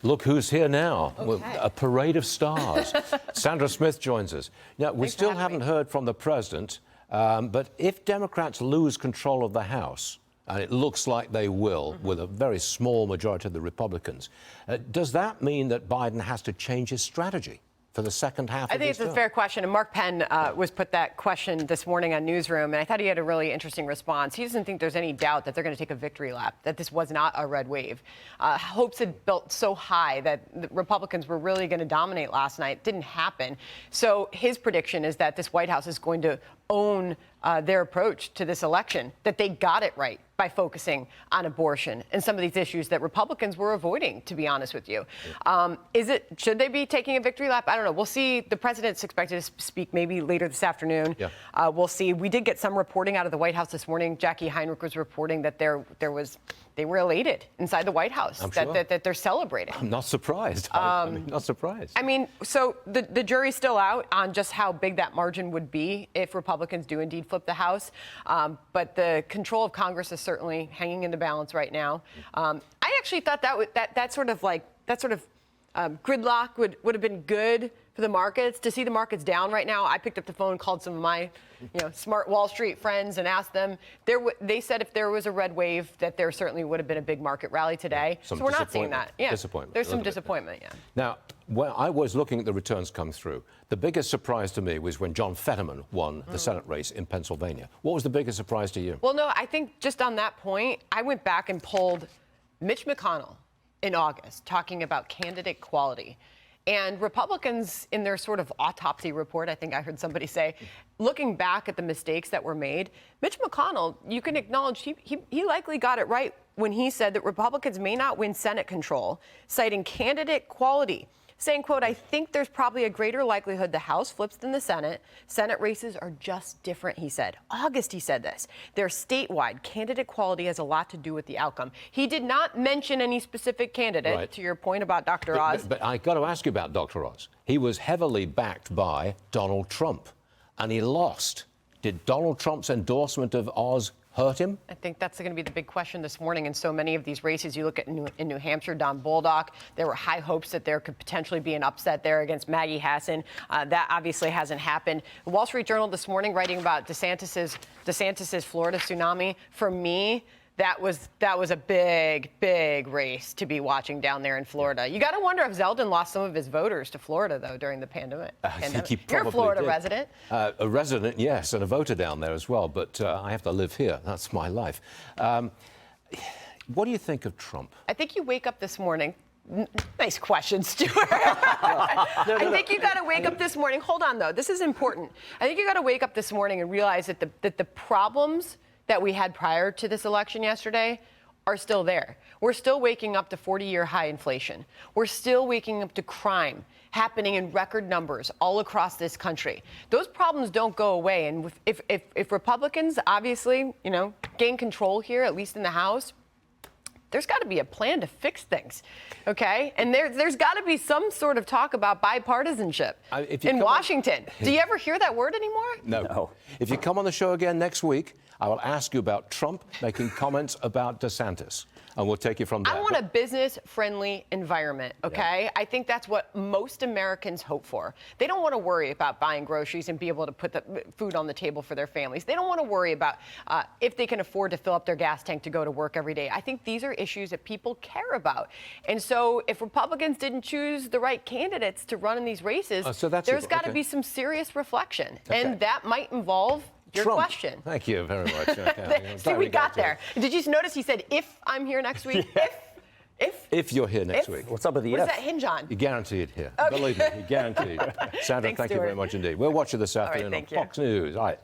Look who's here now. Okay. A parade of stars. Sandra Smith joins us. Now, we Thanks still for having haven't me. heard from the president, but if Democrats lose control of the House, and it looks like they will, with a very small majority of the Republicans, does that mean that Biden has to change his strategy for the second half I of think his it's a term? fair question, and Mark Penn was put that question this morning on Newsroom, and I thought he had a really interesting response. He doesn't think there's any doubt that they're going to take a victory lap, that this was not a red wave. Hopes had built so high that the Republicans were really going to dominate last night. It didn't happen. So his prediction is that this White House is going to own their approach to this election, that they got it right by focusing on abortion and some of these issues that Republicans were avoiding, to be honest with you. Should they be taking a victory lap? I don't know. We'll see. The president's expected to speak maybe later this afternoon. Yeah. We'll see. We did get some reporting out of the White House this morning. Jackie Heinrich was reporting that they were elated inside the White House, I'm sure. that they're celebrating. I'm not surprised. I'm not surprised. I mean, so the jury's still out on just how big that margin would be if Republicans do indeed flip the House. But the control of Congress is certainly hanging in the balance right now. I actually thought that sort of gridlock would have been good for the markets. To see the markets down right now, I picked up the phone, called some of my smart Wall Street friends and asked them. They said if there was a red wave, that there certainly would have been a big market rally today. Some so we're not seeing that. Yeah, disappointment. There's A some little bit. disappointment, yeah. Now, when I was looking at the returns come through, the biggest surprise to me was when John Fetterman won the Senate race in Pennsylvania. What was the biggest surprise to you? Well, no, I think just on that point, I went back and pulled Mitch McConnell in August talking about candidate quality. And Republicans, in their sort of autopsy report, I think I heard somebody say, looking back at the mistakes that were made, Mitch McConnell, you can acknowledge he likely got it right when he said that Republicans may not win Senate control, citing candidate quality, saying, quote, I think there's probably a greater likelihood the House flips than the Senate. Senate races are just different, he said. August, he said this. They're statewide. Candidate quality has a lot to do with the outcome. He did not mention any specific candidate, Right. to your point about Dr. Oz. But I got to ask you about Dr. Oz. He was heavily backed by Donald Trump, and he lost. Did Donald Trump's endorsement of Oz hurt him? I think that's going to be the big question this morning in so many of these races. You look at in New Hampshire, Don Bolduc, there were high hopes that there could potentially be an upset there against Maggie Hassan. That obviously hasn't happened. The Wall Street Journal this morning writing about DeSantis's Florida tsunami. For me, that was a big race to be watching down there in Florida. You got to wonder if Zeldin lost some of his voters to Florida, though, during the pandemic. I think he You're a probably Florida did. resident. A resident, yes, and a voter down there as well, but I have to live here. That's my life. What do you think of Trump? I think you wake up this morning. Nice question, Stuart. I think you got to wake up this morning. Hold on, though. This is important. I think you got to wake up this morning and realize that the problems that we had prior to this election yesterday are still there. We're still waking up to 40-year high inflation. We're still waking up to crime happening in record numbers all across this country. Those problems don't go away. And if Republicans obviously, gain control here, at least in the House, there's got to be a plan to fix things, okay? And there's got to be some sort of talk about bipartisanship in Washington. Do you ever hear that word anymore? No. If you come on the show again next week, I will ask you about Trump making comments about DeSantis, and we'll take you from there. I want a business-friendly environment, okay? Yeah. I think that's what most Americans hope for. They don't want to worry about buying groceries and be able to put the food on the table for their families. They don't want to worry about if they can afford to fill up their gas tank to go to work every day. I think these are issues that people care about. And so if Republicans didn't choose the right candidates to run in these races, there's got to be some serious reflection. Okay. And that might involve your Trump. question. Thank you very much. Okay. See, we got there. Did you notice he said, if I'm here next week? Yeah. If you're here next week. What's up with the What if? does that hinge on? You're guaranteed here. Okay. Believe me, you're guaranteed. Sandra, Thanks, thank you Stuart. very much indeed. We'll watch you this afternoon on thank you. Fox News. All right.